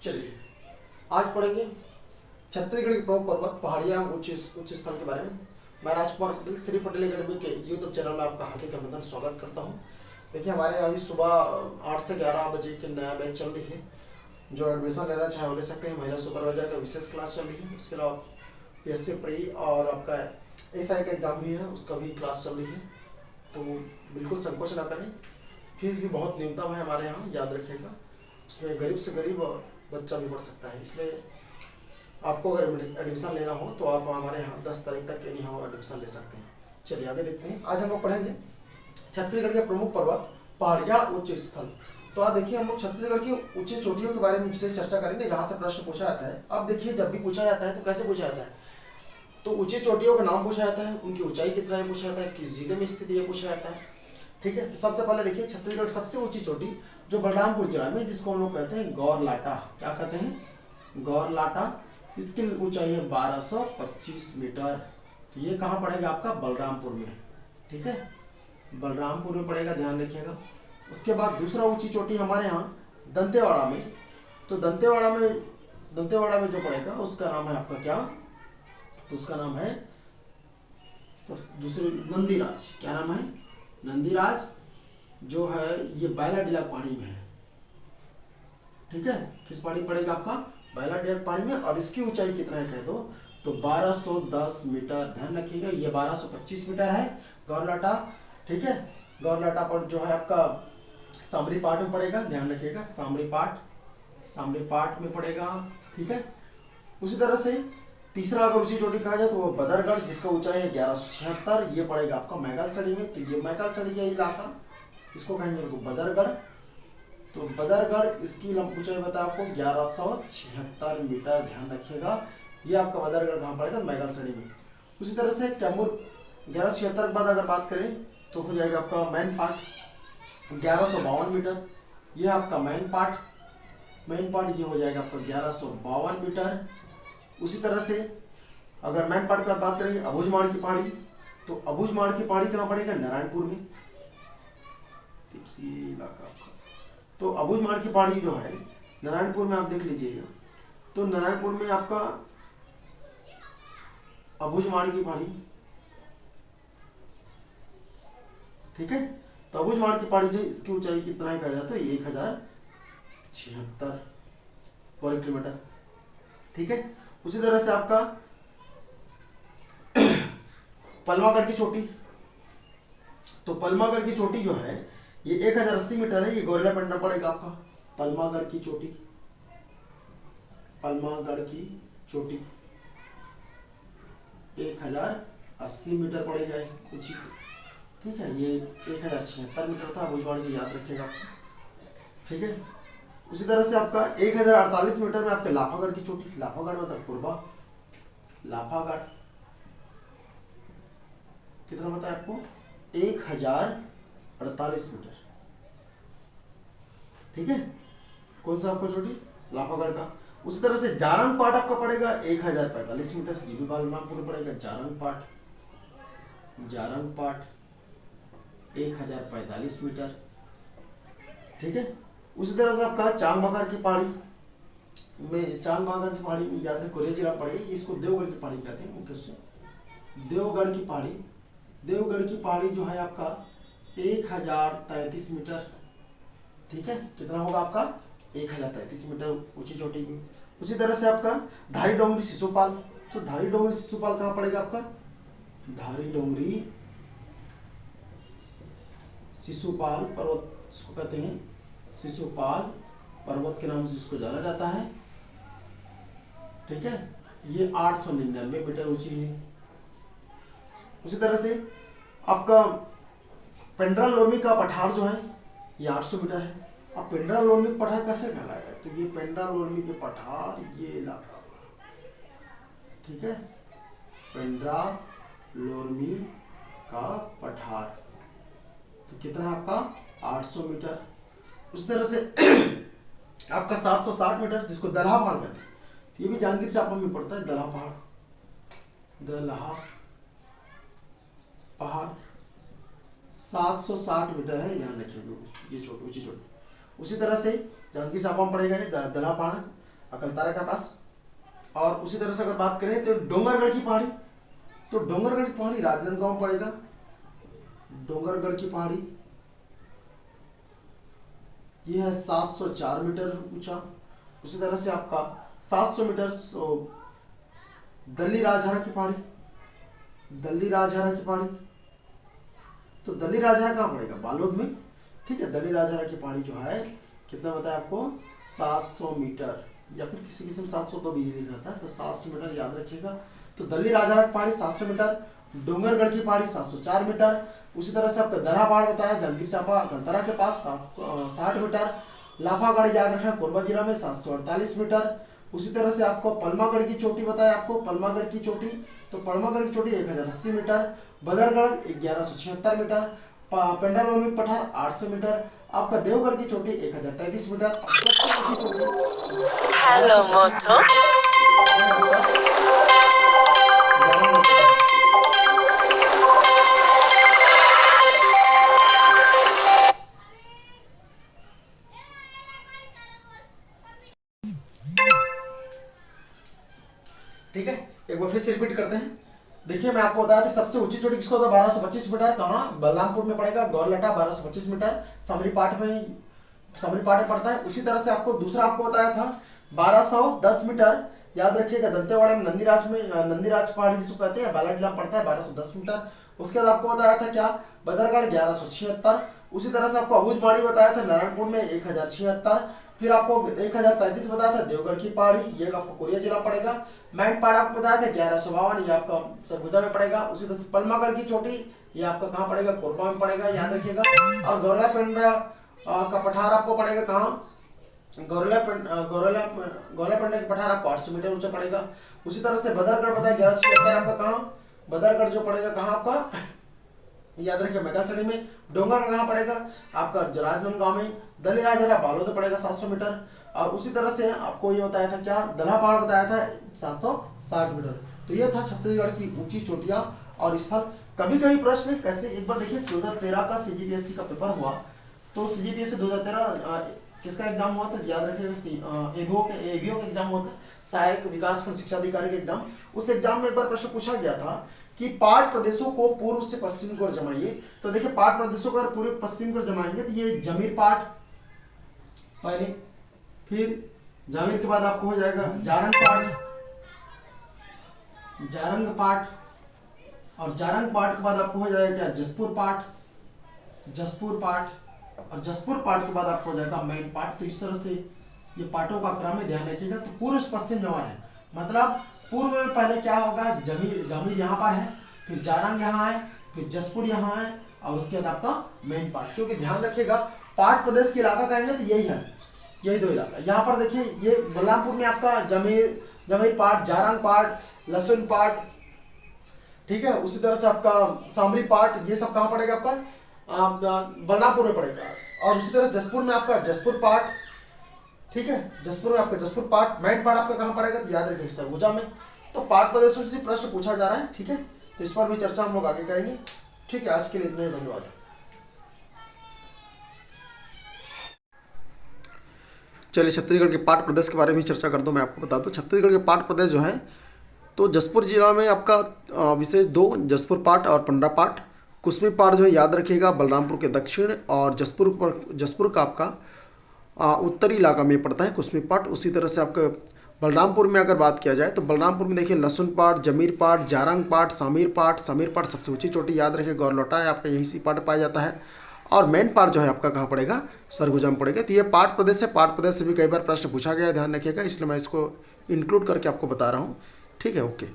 चलिए आज पढ़ेंगे छत्तीसगढ़ के प्रमुख पर्वत पहाड़ियाँ उच्च उच्च स्थान के बारे में। मैं राजकुमार पटेल श्री पटेल अकेडमी के यूट्यूब चैनल में आपका हार्दिक अभिनंदन स्वागत करता हूँ। देखिए हमारे यहाँ अभी सुबह 8 से 11 बजे की नया बैच चल रही है। जो एडमिशन लेना चाहे वो ले सकते हैं। महिला सुपरवाइजर का विशेष क्लास चल रही है। उसके अलावा पीएससी प्री और आपका एसआई का एग्जाम भी है, उसका भी क्लास चल रही है। तो बिल्कुल संकोच ना करें। फीस भी बहुत न्यूनतम है हमारे यहाँ, याद रखिएगा। उसमें गरीब से गरीब बच्चा भी पढ़ सकता है। इसलिए आपको अगर एडमिशन लेना हो तो आप हमारे यहाँ 10 तारीख तक एनी हाउ एडमिशन ले सकते हैं। चलिए आगे देखते हैं। आज हम लोग पढ़ेंगे छत्तीसगढ़ के प्रमुख पर्वत पहाड़ियाँ उच्च स्थल। तो आज देखिए हम लोग छत्तीसगढ़ की ऊंची चोटियों के बारे में विशेष चर्चा करेंगे, जहाँ से प्रश्न पूछा जाता है। अब देखिए जब भी पूछा जाता है तो कैसे पूछा जाता है, तो ऊंची चोटियों का नाम पूछा जाता है, उनकी ऊंचाई कितना है पूछा जाता है, किस जिले में स्थित है पूछा जाता है। ठीक है, तो सबसे पहले देखिए छत्तीसगढ़ की सबसे ऊंची चोटी जो बलरामपुर जिला में, जिसको हम लोग कहते हैं गौरलाटा। क्या कहते हैं? गौरलाटा। इसकी ऊंचाई है 1225 मीटर। तो ये कहाँ पड़ेगा? आपका बलरामपुर में। ठीक है, बलरामपुर में पड़ेगा, ध्यान रखिएगा। उसके बाद दूसरा ऊंची चोटी हमारे यहाँ दंतेवाड़ा में। तो दंतेवाड़ा में जो पड़ेगा उसका नाम है आपका क्या? तो उसका नाम है दूसरे नंदीराज। क्या नाम है? नंदीराज। जो है ये बैलाडीला पहाड़ी में है। ठीक है, किस पहाड़ी पड़ेगा? आपका बैलाडीला पहाड़ी में। अब इसकी ऊंचाई कितना है कह दो तो 1210 मीटर। ध्यान रखिएगा, ये 1225 मीटर है गौरलाटा। ठीक है, गौरलाटा पर जो है आपका सामरी पाट में पड़ेगा, ध्यान रखिएगा, सामरी पाट में पड़ेगा। ठीक है, उसी तरह से तीसरा अगर ऊंची चोटी कहा जाए तो वो बदरगढ़, जिसका ऊंचाई है 1176। ये पड़ेगा आपका मैगलसड़ी में। तो ये मैगलसड़ी का इलाका, इसको कहेंगे बदरगढ़। तो बदरगढ़, इसकी ऊंचाई बता आपको 1176 मीटर। ध्यान रखिएगा, ये आपका बदरगढ़ कहाँ पड़ेगा? मैगलसड़ी में। उसी तरह से कैमूर 1176 के बाद अगर बात करें तो हो जाएगा आपका मैन पाट 1152 मीटर। ये आपका मैन पाट ये हो जाएगा आपका 1152 मीटर। उसी तरह से अगर मैन पाट की बात करेंगे अबूझमाड़ की पहाड़ी, तो अबूझमाड़ की पहाड़ी कहाँ पड़ेगा? नारायणपुर में। देखिए इलाका, तो अबूझमाड़ की पहाड़ी जो है नारायणपुर में, आप देख लीजिएगा। तो नारायणपुर में आपका अबूझमाड़ की पहाड़ी, ठीक है। तो अबूझमाड़ की पहाड़ी जो इसकी ऊंचाई कितना है कहा जाता है? 1076 वर्ग किलोमीटर। ठीक है, उसी तरह से आपका पलमागढ़ की चोटी, तो पलमागढ़ की चोटी जो है ये 1080 मीटर है। ये गोरिल्ला पेंडा पड़ेगा आपका। पलमागढ़ की चोटी 1080 मीटर पड़ेगा ऊंची। ठीक है, ये 1076 मीटर था अबूझमाड़ की, याद रखिएगा। ठीक है, उसी तरह से आपका 1048 मीटर में आपके लाफागढ़ की चोटी। लाफागढ़ मतलब पूर्वा। लाफागढ़ कितना बताया आपको? 1048 मीटर। ठीक है, कौन सा आपका चोटी? लाफागढ़ का। उसी तरह से जारंग पाट आपका पड़ेगा 1045 मीटर। ये भी बलरामपुर में पड़ेगा। जारंग पाट 1045 मीटर। ठीक है, उसी तरह से आपका चांगमागर की पहाड़ी में, चांगमागर की पहाड़ी में याद रखें कोरिया जिला पड़ेगी। इसको देवगढ़ की पहाड़ी कहते हैं मुख्य से। देवगढ़ की पहाड़ी जो है आपका 1033 मीटर। ठीक है, कितना होगा आपका? 1033 मीटर ऊंची चोटी की। उसी तरह से आपका धारी डोंगरी शिशुपाल। तो धारी डोंगरी शिशुपाल कहाँ पड़ेगा आपका? धारी डोंगरी शिशुपाल पर्वत इसको कहते हैं। शिशुपाल पर्वत के नाम से इसको जाना जाता है। ठीक है, ये 899 मीटर ऊंची है। उसी तरह से आपका पेंड्रा लोरमी का पठार जो है ये 800 मीटर है। अब पेंड्रा लोरमी का पठार कैसे कहलाएगा? तो ये पेंड्रा लोरमी के पठार, ये इलाका। ठीक है, पेंड्रा लोरमी का पठार तो कितना है आपका? 800 मीटर। उस तरह से आपका 760 मीटर, जिसको दलहा पहाड़ कहते हैं। ये भी जांजगीर चांपा में पड़ता है। दलहा पहाड़ 760 मीटर है, ध्यान रखिएगा। ये ऊंची चोटी। उसी तरह से जांजगीर चांपा में पड़ेगा ये दलहा पहाड़। अकलतरा के पास। और उसी तरह से अगर बात करें तो डोंगरगढ़ की पहाड़ी, तो डोंगरगढ़ की पहाड़ी राजनांदगांव में पड़ेगा। डोंगरगढ़ की पहाड़ी ये है 704 मीटर ऊंचा। उसी तरह से आपका 700 मीटर दल्ली राजहरा की पहाड़ी, दल्ली राजहरा की पहाड़ी, तो दल्ली राजहरा कहाँ पड़ेगा? बालोद में। ठीक है, दल्ली राजहरा की पहाड़ी जो है कितना बताया आपको? 700 मीटर, या फिर किसी किसी में 702 भी लिखा था, तो 700 मीटर याद रखिएगा। तो दल्ली राजहरा की पहाड़ी 700 मीटर, डोंगरगढ़ की पहाड़ी 704 मीटर। उसी तरह से आपका दरहा पहाड़ बताया जंगीर चांपा अकलतरा के पास 760 मीटर। लाफागढ़ याद रखना कोरबा जिला में 748 मीटर। उसी तरह से आपको पलमागढ़ की चोटी बताया आपको, पलमागढ़ की चोटी, तो पलमागढ़ की चोटी 1080 मीटर। बदरगढ़ 1176 मीटर। पेंडालोमी पठार 800 मीटर। आपका देवगढ़ की चोटी 1033 मीटर। हेलो मोटो। ठीक है, एक बार फिर से रिपीट करते हैं। देखिए मैं आपको बताया था सबसे ऊंची चोटी किसको होता है? 1225 मीटर। कहाँ? बलरामपुर में पड़ेगा। गौरलटा 1225 मीटर, समरी पाठ में पड़ता है। उसी तरह से आपको दूसरा आपको बताया था 1210 मीटर, याद रखिएगा दंतेवाड़ा में नंदीराज पहाड़ी जिसको कहते हैं, बाला जिला में पड़ता है 1210 मीटर। उसके बाद आपको बताया था क्या? बदरगढ़ 1176। उसी तरह से आपको अबूझमाड़ी बताया था नारायणपुर में 1076। फिर आपको 1033 बताया था देवगढ़ की पहाड़ी, ये आपको कोरिया जिला पड़ेगा। मैनपाट आपको बताया था 1152, ये आपका सरगुजा में पड़ेगा। उसी तरह से पलमागढ़ की चोटी ये आपका कहाँ पड़ेगा? कोरबा में पड़ेगा, याद रखिएगा। और गौरला पेंड्रा का पठार आपको पड़ेगा कहाँ? गौरला पेंड्रा का पठार आपको 800 मीटर ऊंचा पड़ेगा। उसी तरह से बदरगढ़ बताया 1176 आपका कहाँ? बदरगढ़ जो पड़ेगा कहाँ आपका? याद रखिए मैकासड़ी में। डोंगरगढ़ कहाँ पड़ेगा? आपका राजनांदगांव में। दल्ली राजहरा बालोद पड़ेगा 700 मीटर। और उसी तरह से आपको ये बताया था क्या? दल्हा पहाड़ बताया था 760 मीटर। तो ये था छत्तीसगढ़ की ऊंची चोटियां और स्थल। कभी कभी प्रश्न कैसे, एक बार देखिए 2013 का सीजीपीएससी का पेपर हुआ, तो सीजीपीएससी 2013 किसका एग्जाम हुआ था? याद रखिएगा एवीओ का एग्जाम हुआ था, सहायक विकासखंड शिक्षा अधिकारी का एग्जाम। उस एग्जाम में एक बार प्रश्न पूछा गया था कि पाठ प्रदेशों को पूर्व से पश्चिम की ओर जमाइए। तो देखिए पाठ प्रदेशों को अगर पूर्व पश्चिम की ओर जमाएंगे तो ये जमीर पाठ पहले, फिर जमीर के बाद आपको हो जाएगा जारंग पाठ, और जारंग पाठ के बाद आपको हो जाएगा क्या? जसपुर पाठ, और जसपुर पाठ के बाद आपको हो जाएगा मैन पाठ। तो इस तरह से ये पाठों का क्रम है, ध्यान रखिएगा। तो पूर्व से पश्चिम जमा है, मतलब पूर्व में पहले क्या होगा? जमीर यहाँ पर है, फिर जारंग यहाँ है, फिर जसपुर यहाँ है, और उसके बाद आपका मेन पार्ट। क्योंकि ध्यान रखिएगा पाठ प्रदेश के इलाका कहेंगे तो यही है, यही दो इलाका। यहाँ पर देखिए ये बलरामपुर में आपका जमीर पाठ, जारंग पाठ, लहसुन पाठ, ठीक है। उसी तरह से आपका सामरी पाठ, ये सब कहाँ पड़ेगा? आपका बलरामपुर में पड़ेगा। और उसी तरह जसपुर में आपका जसपुर पाठ, ठीक है, जसपुर में आपका जसपुर पाठ। मैन पाठ आपका कहाँ पड़ेगा? तो याद रखिए सरगुजा में। तो पाठ प्रदेशों से प्रश्न पूछा जा रहा है, ठीक है। तो इस पर भी चर्चा हम लोग आगे करेंगे, ठीक है। आज के लिए इतना ही, धन्यवाद। चलिए छत्तीसगढ़ के पाठ प्रदेश के बारे में चर्चा कर दूं। मैं आपको बता दूं छत्तीसगढ़ के पाठ प्रदेश जो है, तो जसपुर जिला में आपका विशेष दो, जसपुर पाठ और पंडरा पाठ। कुसमी पाठ जो है याद रखिएगा बलरामपुर के दक्षिण, और जसपुर का आपका उत्तरी इलाका में पड़ता है कुसमी पाठ। उसी तरह से आपका बलरामपुर में अगर बात किया जाए तो बलरामपुर में देखिए लहसुन पाठ, जमीर पाठ, जारंग पाठ, समीर पाठ सबसे ऊंची चोटी, याद रखिए गौरलोटा है आपका, यही सी पाठ पाया जाता है। और मेन पार्ट जो है आपका कहाँ पड़ेगा? सरगुजा में पड़ेगा। तो ये पाठ प्रदेश है, पाठ प्रदेश से भी कई बार प्रश्न पूछा गया है, ध्यान रखिएगा, इसलिए मैं इसको इंक्लूड करके आपको बता रहा हूँ, ठीक है। ओके।